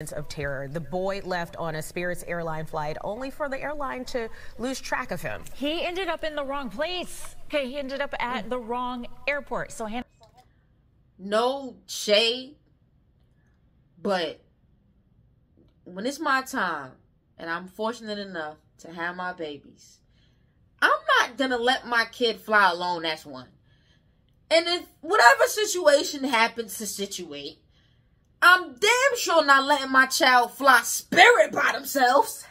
Of terror. The boy left on a Spirit's airline flight only for the airline to lose track of him. He ended up in the wrong place. Okay, he ended up at the wrong airport. So no shade, but when it's my time and I'm fortunate enough to have my babies, I'm not gonna let my kid fly alone. That's one. And if whatever situation happens to situate, I'm damn sure not letting my child fly Spirit by themselves.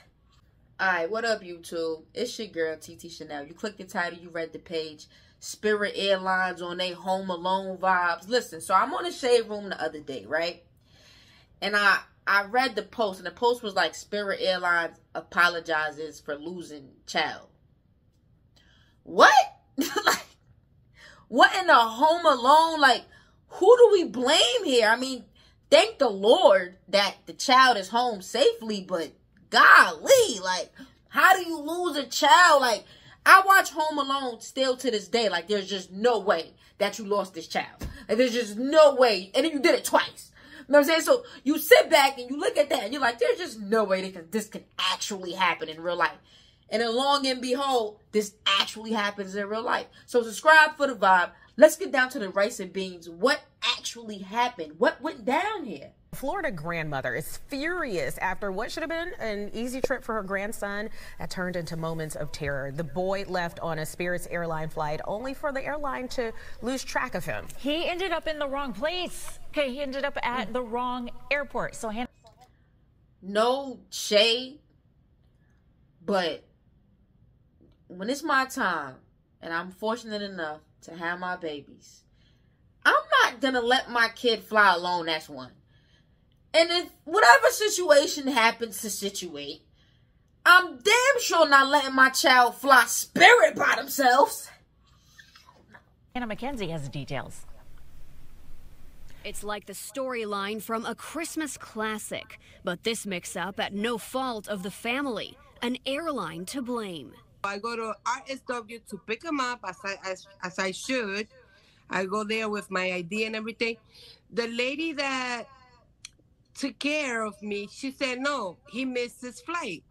Alright, what up, YouTube? It's your girl, TT Chanel. You clicked the title, you read the page. Spirit Airlines on they Home Alone vibes. Listen, so I'm on the Shade Room the other day, right? And I read the post, and the post was like, Spirit Airlines apologizes for losing child. What? Like, what in the Home Alone? Like, who do we blame here? I mean, thank the Lord that the child is home safely, but golly, like, how do you lose a child? Like, I watch Home Alone still to this day. Like, there's just no way that you lost this child. Like, there's just no way. And then you did it twice. You know what I'm saying? So you sit back and you look at that and you're like, there's just no way this can actually happen in real life. And then long and behold, this actually happens in real life. So subscribe for the vibe. Let's get down to the rice and beans. What actually happened? What went down here? Florida grandmother is furious after what should have been an easy trip for her grandson that turned into moments of terror. The boy left on a Spirit's airline flight only for the airline to lose track of him. he ended up in the wrong place. Okay, he ended up at the wrong airport. So no shade, but when it's my time and I'm fortunate enough to have my babies, I'm not gonna let my kid fly alone. That's one. And if whatever situation happens to situate, I'm damn sure not letting my child fly Spirit by themselves. Anna McKenzie has the details. It's like the storyline from a Christmas classic, but this mix-up at no fault of the family, an airline to blame. I go to RSW to pick him up as I should. I go there with my ID and everything. The lady that took care of me, she said, no, he missed his flight.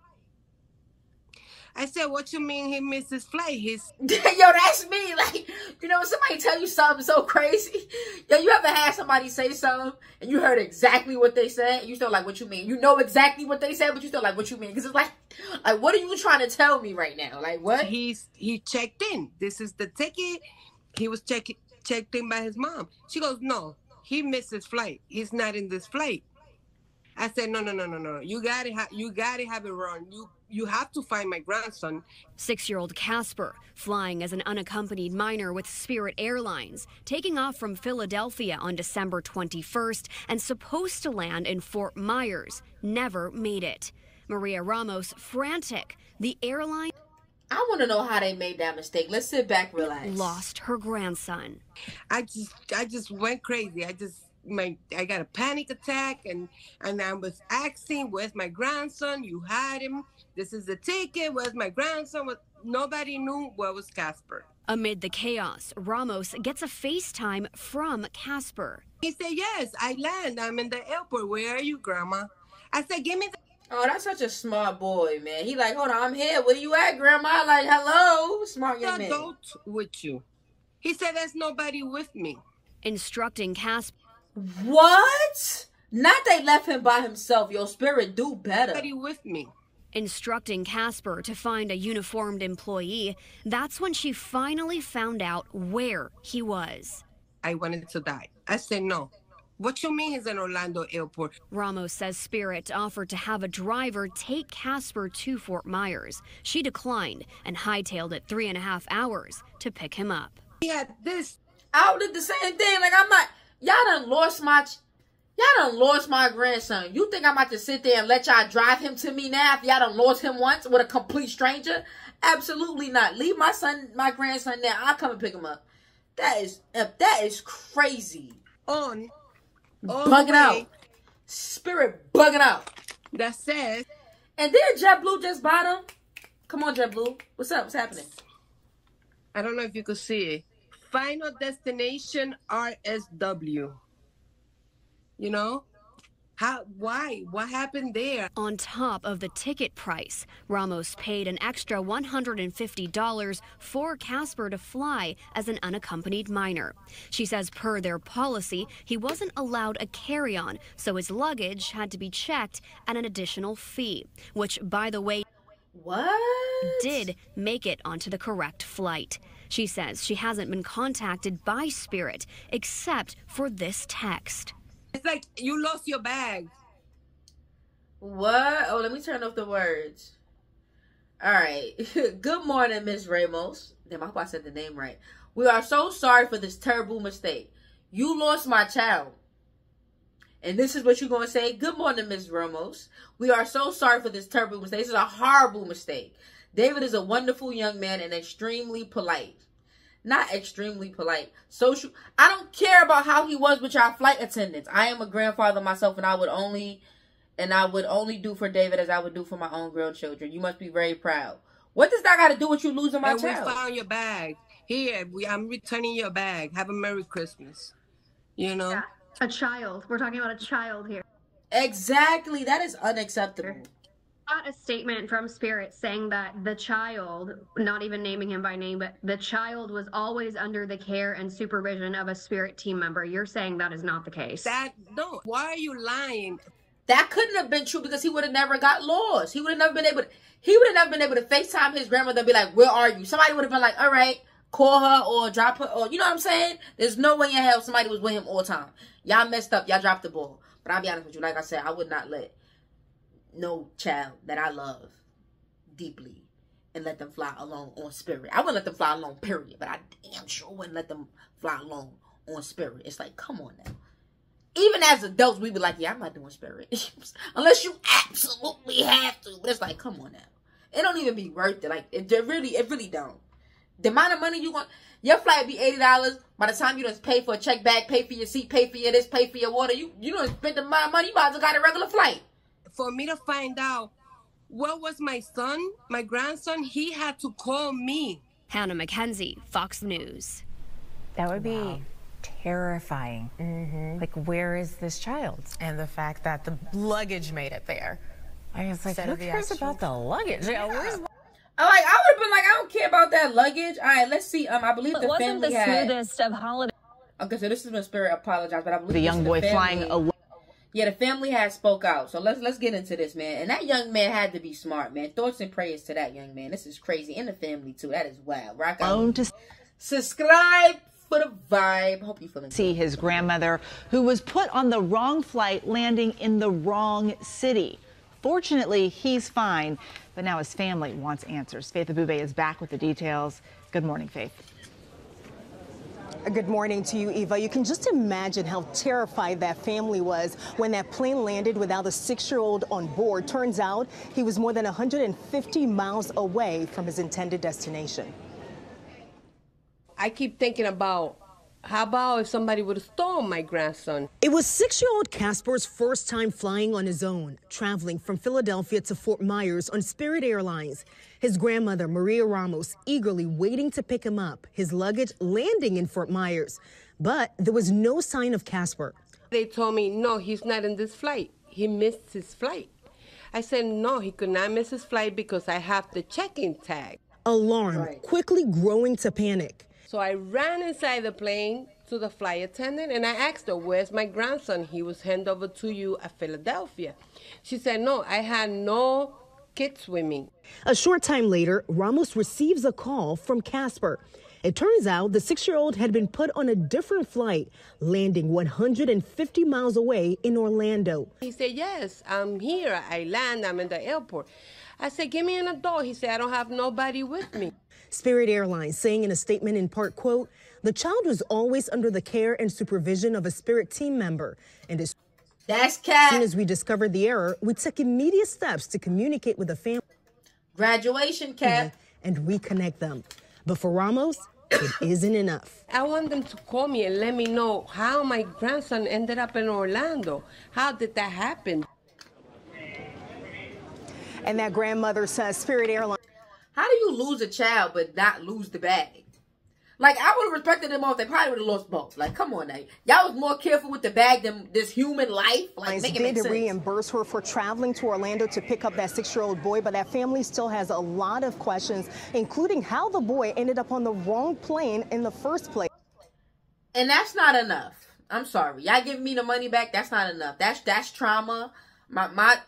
I said, what you mean he missed his flight? Yo, that's me. Like, you know, when somebody tell you something so crazy, yo, you ever had somebody say something and you heard exactly what they said, and you still like, what you mean? You know exactly what they said, but you still like, what you mean? Because it's like, what are you trying to tell me right now? Like, what? He checked in. This is the ticket. He was checked in by his mom. She goes, no, he missed his flight. He's not in this flight. I said, no. You gotta have it wrong. You have to find my grandson. 6-year-old Casper, flying as an unaccompanied minor with Spirit Airlines, taking off from Philadelphia on December 21st and supposed to land in Fort Myers, never made it. Maria Ramos, frantic. The airline... I want to know how they made that mistake. Let's sit back, relax. Lost her grandson. I just went crazy. I got a panic attack, and I was asking, where's my grandson? You had him. This is the ticket. Where's my grandson? Nobody knew where was Casper. Amid the chaos, Ramos gets a FaceTime from Casper. He said, yes, I land. I'm in the airport. Where are you, Grandma? I said, give me the... Oh, that's such a smart boy, man. He like, hold on, I'm here. Where you at, Grandma? Like, hello. Smart young man. Adult with you. He said, there's nobody with me. Instructing Casper. What? Not they left him by himself. Your Spirit do better. Nobody with me. Instructing Casper to find a uniformed employee. That's when she finally found out where he was. I wanted to die. I said, no. What you mean he's in Orlando airport? Ramos says Spirit offered to have a driver take Casper to Fort Myers. She declined and hightailed it 3.5 hours to pick him up. Yeah, this. I did the same thing. Like, I'm not... Y'all done lost my grandson. You think I'm about to sit there and let y'all drive him to me now if y'all done lost him once with a complete stranger? Absolutely not. Leave my grandson there. I'll come and pick him up. That is crazy. Bugging out. Spirit bugging out. That says. And then JetBlue just bought him. Come on, JetBlue. What's up? What's happening? I don't know if you could see it. Final destination RSW. You know? Why? What happened there? On top of the ticket price, Ramos paid an extra $150 for Casper to fly as an unaccompanied minor. She says per their policy, he wasn't allowed a carry-on, so his luggage had to be checked at an additional fee, which, by the way, did make it onto the correct flight. She says she hasn't been contacted by Spirit except for this text. It's like you lost your bag. What? Oh, let me turn off the words. All right. Good morning, Miss Ramos. Damn, I hope I said the name right. We are so sorry for this terrible mistake. You lost my child. And this is what you're going to say? Good morning, Miss Ramos. We are so sorry for this terrible mistake. This is a horrible mistake. David is a wonderful young man and extremely polite. Not extremely polite. Social. I don't care about how he was with your flight attendants. I am a grandfather myself, and I would only do for David as I would do for my own grandchildren. You must be very proud. What does that got to do with you losing my child? We found your bag. Here, I'm returning your bag. Have a Merry Christmas. You know? Yeah, a child. We're talking about a child here. Exactly. That is unacceptable. Got a statement from Spirit saying that the child, not even naming him by name, but the child was always under the care and supervision of a Spirit team member. You're saying that is not the case. No. Why are you lying? That couldn't have been true because he would have never got lost. He would have never been able to FaceTime his grandmother and be like, where are you? Somebody would have been like, all right, call her or drop her, or you know what I'm saying? There's no way in hell somebody was with him all the time. Y'all messed up. Y'all dropped the ball. But I'll be honest with you. Like I said, I would not let no child that I love deeply and let them fly alone on Spirit. I wouldn't let them fly alone, period. But I damn sure wouldn't let them fly alone on Spirit. It's like, come on now. Even as adults, we be like, yeah, I'm not doing Spirit. Unless you absolutely have to. But it's like, come on now. It don't even be worth it. Like, it really don't. The amount of money you want, your flight be $80. By the time you done pay for a check bag, pay for your seat, pay for your this, pay for your water, you done spent the amount of money, you might as well got a regular flight. For me to find out what was my son, my grandson, he had to call me. Hannah McKenzie, Fox News. That would be terrifying. Like, where is this child? And the fact that the luggage made it there. I was like, who cares about the luggage? Yeah. I would have been like, I don't care about that luggage. All right, let's see. I believe the family had... wasn't the smoothest of holidays. Okay, so this is when Spirit apologized, but I believe the young boy flying alone. Yeah, the family had spoke out. So let's get into this, man. And that young man had to be smart, man. Thoughts and prayers to that young man. This is crazy. And the family, too. That is wild. Rock out. Subscribe for the vibe. Hope you feeling see his grandmother, who was put on the wrong flight, landing in the wrong city. Fortunately, he's fine, but now his family wants answers. Faith Abube is back with the details. Good morning, Faith. Good morning to you, Eva. You can just imagine how terrified that family was when that plane landed without a 6-year-old on board. Turns out he was more than 150 miles away from his intended destination. I keep thinking about, how about if somebody would have stolen my grandson? It was 6-year-old Casper's first time flying on his own, traveling from Philadelphia to Fort Myers on Spirit Airlines. His grandmother, Maria Ramos, eagerly waiting to pick him up, his luggage landing in Fort Myers. But there was no sign of Casper. They told me, no, he's not in this flight. He missed his flight. I said, no, he could not miss his flight because I have the check-in tag. Alarm, quickly growing to panic. So I ran inside the plane to the flight attendant and I asked her, where's my grandson? He was handed over to you at Philadelphia. She said, no, I had no kids with me. A short time later, Ramos receives a call from Casper. It turns out the 6-year-old had been put on a different flight, landing 150 miles away in Orlando. He said, yes, I'm here. I land. I'm in the airport. I said, give me an adult. He said, I don't have nobody with me. Spirit Airlines saying in a statement in part, quote, the child was always under the care and supervision of a Spirit team member. And as soon as we discovered the error, we took immediate steps to communicate with the family. Graduation, Cat. And reconnect them. But for Ramos, it isn't enough. I want them to call me and let me know how my grandson ended up in Orlando. How did that happen? And that grandmother says Spirit Airlines. How do you lose a child but not lose the bag? Like, I would have respected them all if they probably would have lost both. Like, come on now. Y'all was more careful with the bag than this human life. Like, make it make sense. Reimburse her for traveling to Orlando to pick up that 6-year-old boy, but that family still has a lot of questions, including how the boy ended up on the wrong plane in the first place. And that's not enough. I'm sorry. Y'all giving me the money back? That's not enough. That's trauma.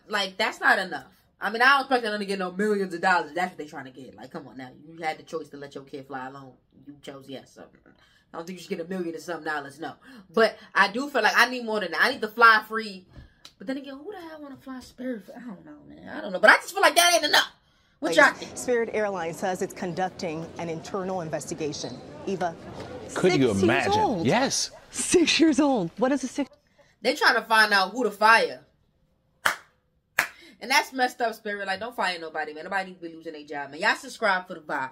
Like, that's not enough. I mean, I don't expect them to get no millions of dollars. That's what they're trying to get. Like, come on now. You had the choice to let your kid fly alone. You chose yes. So, I don't think you should get $1 million and something dollars. No. But I do feel like I need more than that. I need to fly free. But then again, who the hell want to fly Spirit? I don't know, man. I don't know. But I just feel like that ain't enough. What y'all think? Spirit Airlines says it's conducting an internal investigation. Eva. Could you imagine? Yes. 6 years old. What is a 6? They're trying to find out who to fire. And that's messed up, Spirit. Like, don't fire nobody, man. Nobody needs to be losing their job, man. Y'all subscribe for the vibe.